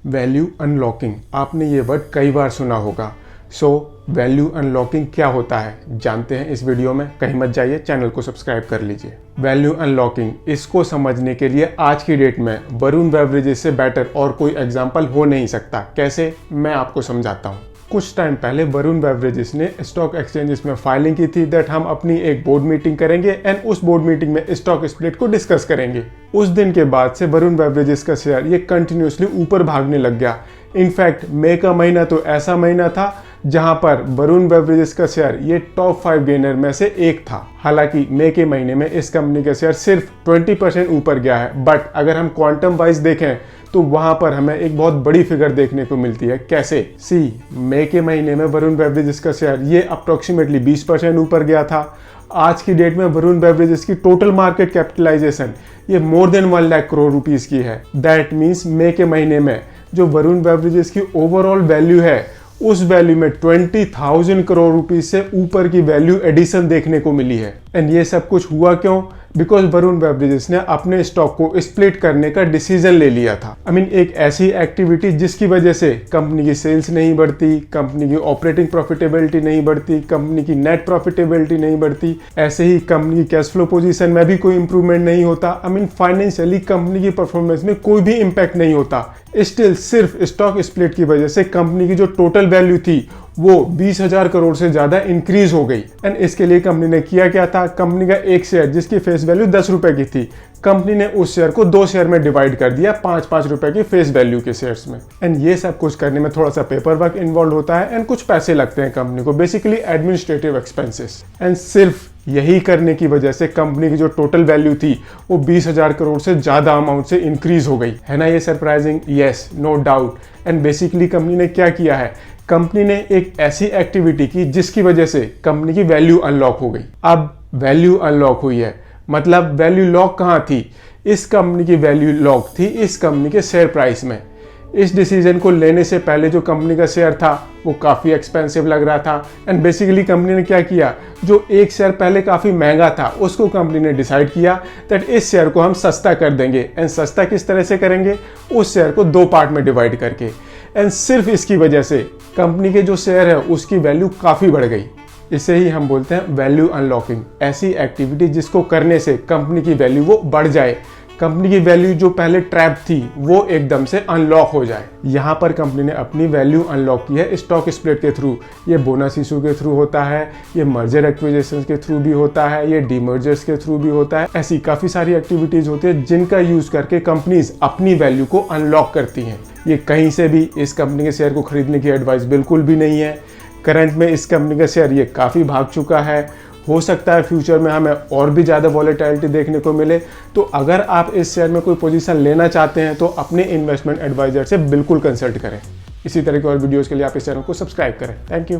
Value unlocking, आपने ये word कई बार सुना होगा। वैल्यू अनलॉकिंग क्या होता है जानते हैं इस वीडियो में। कहीं मत जाइए, चैनल को सब्सक्राइब कर लीजिए। वैल्यू अनलॉकिंग, इसको समझने के लिए आज की डेट में वरुण बेवरेजेस से बेटर और कोई एग्जाम्पल हो नहीं सकता। कैसे, मैं आपको समझाता हूँ। कुछ टाइम पहले वरुण बेवरेजेस ने स्टॉक एक्सचेंजेस में फाइलिंग की थी दैट हम अपनी एक बोर्ड मीटिंग करेंगे एंड उस बोर्ड मीटिंग में स्टॉक स्प्लिट को डिस्कस करेंगे। उस दिन के बाद से वरुण बेवरेजेस का शेयर ये कंटिन्यूसली ऊपर भागने लग गया। इनफैक्ट मई का महीना तो ऐसा महीना था जहां पर वरुण बेवरेजेस का शेयर ये टॉप 5 गेनर में से एक था। हालांकि मई के महीने में इस कंपनी का शेयर सिर्फ 20% ऊपर गया है, बट अगर हम क्वांटम वाइज देखें तो वहां पर हमें एक बहुत बड़ी फिगर देखने को मिलती है। कैसे, मई के महीने में वरुण बेवरेजेस का शेयर ये अप्रोक्सीमेटली 20% ऊपर गया था। आज की डेट में वरुण बेवरेजेस की टोटल मार्केट कैपिटलाइजेशन ये more than 1 lakh crore rupees की है। दैट मीन्स मई के महीने में जो वरुण बेवरेजेस की ओवरऑल वैल्यू है उस वैल्यू में 20,000 करोड़ रुपीस से ऊपर की वैल्यू एडिशन देखने को मिली है। एंड ये सब कुछ हुआ क्यों? बिकॉज वरुण बेवरेजेस ने अपने स्टॉक को स्प्लिट करने का डिसीजन ले लिया था। एक ऐसी एक्टिविटी जिसकी वजह से कंपनी की सेल्स नहीं बढ़ती, कंपनी की ऑपरेटिंग प्रॉफिटेबिलिटी नहीं बढ़ती, कंपनी की नेट प्रॉफिटेबिलिटी नहीं बढ़ती, ऐसे ही कंपनी की कैश फ्लो पोजीशन में भी कोई इंप्रूवमेंट नहीं होता। फाइनेंशियली कंपनी की परफॉर्मेंस में कोई भी इंपैक्ट नहीं होता। स्टिल सिर्फ स्टॉक स्प्लिट की वजह से कंपनी की जो टोटल वैल्यू थी वो 20,000 करोड़ से ज्यादा इंक्रीज हो गई। एंड इसके लिए कंपनी ने किया क्या था? कंपनी का एक शेयर जिसकी फेस वैल्यू 10 रुपए की थी, कंपनी ने उस शेयर को 2 शेयर में डिवाइड कर दिया 5-5 रुपए की फेस वैल्यू के शेयर्स में। एंड ये सब कुछ करने में थोड़ा सा पेपर वर्क इन्वॉल्व होता है एंड कुछ पैसे लगते हैं कंपनी को, बेसिकली एडमिनिस्ट्रेटिव एक्सपेंसेस। एंड सिर्फ यही करने की वजह से कंपनी की जो टोटल वैल्यू थी वो 20,000 करोड़ से ज्यादा अमाउंट से इंक्रीज हो गई। है ना ये surprising? Yes, no doubt. And basically company ने क्या किया है? कंपनी ने एक ऐसी एक्टिविटी की जिसकी वजह से कंपनी की वैल्यू अनलॉक हो गई। अब वैल्यू अनलॉक हुई है, मतलब वैल्यू लॉक कहाँ थी? इस कंपनी की वैल्यू लॉक थी इस कंपनी के शेयर प्राइस में। इस डिसीजन को लेने से पहले जो कंपनी का शेयर था वो काफ़ी एक्सपेंसिव लग रहा था। एंड बेसिकली कंपनी ने क्या किया, जो एक शेयर पहले काफ़ी महंगा था उसको कंपनी ने डिसाइड किया दैट इस शेयर को हम सस्ता कर देंगे। एंड सस्ता किस तरह से करेंगे? उस शेयर को 2 पार्ट में डिवाइड करके। एंड सिर्फ इसकी वजह से कंपनी के जो शेयर है उसकी वैल्यू काफ़ी बढ़ गई। इसे ही हम बोलते हैं वैल्यू अनलॉकिंग। ऐसी एक्टिविटी जिसको करने से कंपनी की वैल्यू वो बढ़ जाए, कंपनी की वैल्यू जो पहले ट्रैप थी वो एकदम से अनलॉक हो जाए। यहाँ पर कंपनी ने अपनी वैल्यू अनलॉक की है स्टॉक स्प्लिट के थ्रू। ये बोनस इशू के थ्रू होता है, ये मर्जर एक्विजिशन के थ्रू भी होता है, ये डीमर्जर्स के थ्रू भी होता है। ऐसी काफ़ी सारी एक्टिविटीज़ होती है जिनका यूज़ करके कंपनीज अपनी वैल्यू को अनलॉक करती हैं। ये कहीं से भी इस कंपनी के शेयर को खरीदने की एडवाइस बिल्कुल भी नहीं है। करंट में इस कंपनी का शेयर ये काफ़ी भाग चुका है। हो सकता है फ्यूचर में हमें और भी ज़्यादा वॉलेटिलिटी देखने को मिले। तो अगर आप इस शेयर में कोई पोजीशन लेना चाहते हैं तो अपने इन्वेस्टमेंट एडवाइजर से बिल्कुल कंसल्ट करें। इसी तरह के और वीडियोज़ के लिए आप इस चैनल को सब्सक्राइब करें। Thank you.